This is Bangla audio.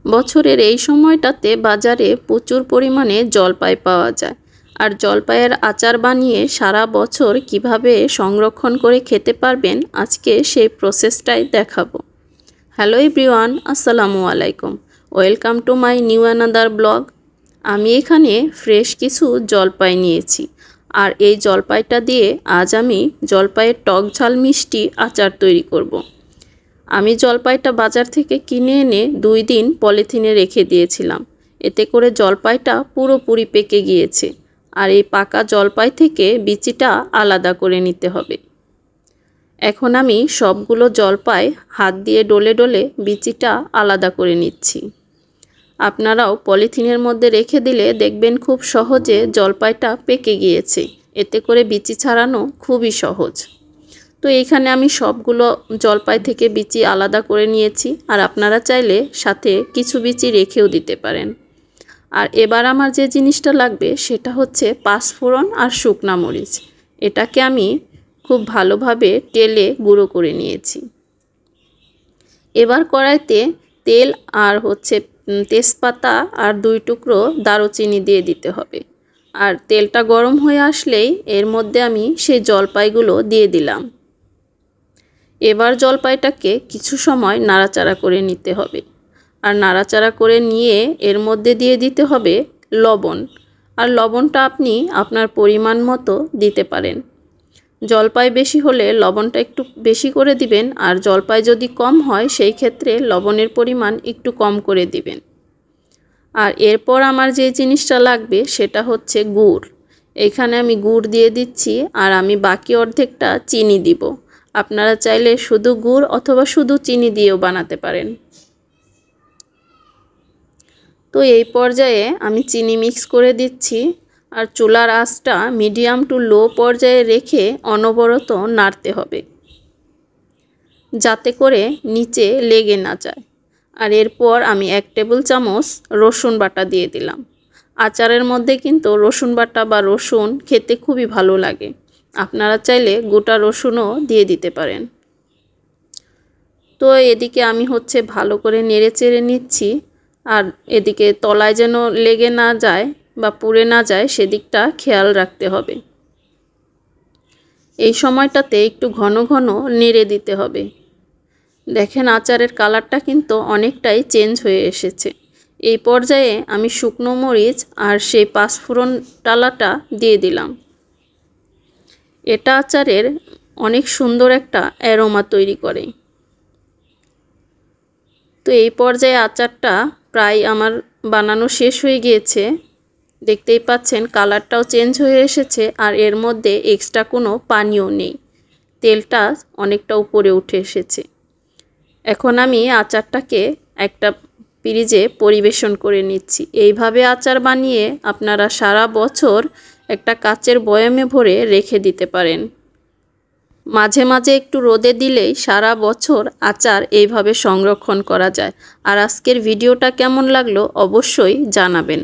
বছরের এই সময়টাতে বাজারে প্রচুর পরিমাণে জলপাই পাওয়া যায়। আর জলপাইয়ের আচার বানিয়ে সারা বছর কিভাবে সংরক্ষণ করে খেতে পারবেন আজকে সেই প্রসেসটাই দেখাবো। হ্যালো এভরিওয়ান, আসসালামু আলাইকুম। Welcome to my new another blog. আমি এখানে ফ্রেশ কিছু জলপাই নিয়েছি। আর এই জলপাইটা দিয়ে আজ আমি জলপাইয়ের টক ঝাল মিষ্টি আচার তৈরি করব। আমি জলপাইটা বাজার থেকে কিনে এনে 2 দিন পলিথিনে রেখে দিয়েছিলাম। এতে করে জলপাইটা পুরোপুরি পেকে গিয়েছে। আর এই পাকা জলপাই থেকে বিচিটা আলাদা করে নিতে হবে। এখন আমি সবগুলো জলপাই হাত দিয়ে ডলে ডলে বিচিটা আলাদা করে নিচ্ছি। আপনারাও পলিথিনের মধ্যে রেখে দিলে দেখবেন খুব সহজে জলপাইটা পেকে গিয়েছে। এতে করে বিচি ছাড়ানো খুবই সহজ। তো এইখানে আমি সবগুলো জলপাই থেকে বিচি আলাদা করে নিয়েছি। আর আপনারা চাইলে সাথে কিছু বিচি রেখেও দিতে পারেন। আর এবার আমার যে জিনিসটা লাগবে সেটা হচ্ছে পাঁচফোড়ন আর শুকনা মরিচ। এটাকে আমি খুব ভালোভাবে তেলে গুঁড়ো করে নিয়েছি। এবার কড়াইতে তেল আর তেজপাতা আর 2 টুকরো দারুচিনি দিয়ে দিতে হবে। আর তেলটা গরম হয়ে আসলেই এর মধ্যে আমি সেই জলপাইগুলো দিয়ে দিলাম। এবার জলপাইটাকে কিছু সময় নাড়াচাড়া করে নিতে হবে। আর নাড়াচাড়া করে নিয়ে এর মধ্যে দিয়ে দিতে হবে লবণ। আর লবণটা আপনি আপনার পরিমাণ মতো দিতে পারেন। জলপাই বেশি হলে লবণটা একটু বেশি করে দিবেন। আর জলপাই যদি কম হয় সেই ক্ষেত্রে লবণের পরিমাণ একটু কম করে দিবেন। আর এরপর আমার যে জিনিসটা লাগবে সেটা হচ্ছে গুড়। এখানে আমি গুড় দিয়ে দিচ্ছি। আর আমি বাকি অর্ধেকটা চিনি দিব। আপনারা চাইলে শুধু গুড় অথবা শুধু চিনি দিয়েও বানাতে পারেন। তো এই পর্যায়ে আমি চিনি মিক্স করে দিচ্ছি। আর চুলার আঁচটা মিডিয়াম টু লো পর্যায়ে রেখে অনবরত নাড়তে হবে, যাতে করে নিচে লেগে না যায়। আর এরপর আমি 1 টেবিল চামচ রসুন বাটা দিয়ে দিলাম। আচারের মধ্যে কিন্তু রসুন বাটা বা রসুন খেতে খুবই ভালো লাগে। আপনারা চাইলে গোটা রসুনও দিয়ে দিতে পারেন। তো এদিকে আমি ভালো করে নেড়ে চেড়ে নিচ্ছি। আর এদিকে তলায় যেন লেগে না যায় বা পুড়ে না যায় সেদিকটা খেয়াল রাখতে হবে। এই সময়টাতে একটু ঘন ঘন নেড়ে দিতে হবে। দেখেন আচারের কালারটা কিন্তু অনেকটাই চেঞ্জ হয়ে এসেছে। এই পর্যায়ে আমি শুকনো মরিচ আর সেই পাঁচফোড়ন ডালাটা দিয়ে দিলাম। এটা আচারের অনেক সুন্দর একটা অ্যারোমা তৈরি করে। তো এই পর্যায়ে আচারটা প্রায় আমার বানানো শেষ হয়ে গিয়েছে। দেখতেই পাচ্ছেন কালারটাও চেঞ্জ হয়ে এসেছে। আর এর মধ্যে এক্সট্রা কোনো পানিও নেই। তেলটা অনেকটা উপরে উঠে এসেছে। এখন আমি আচারটাকে একটা পিরিজে পরিবেশন করে নিচ্ছি। এইভাবে আচার বানিয়ে আপনারা সারা বছর একটা কাচের বয়ামে ভরে রেখে দিতে পারেন। মাঝে মাঝে একটু রোদে দিলেই সারা বছর আচার এইভাবে সংরক্ষণ করা যায়। আর আজকের ভিডিওটা কেমন লাগলো অবশ্যই জানাবেন।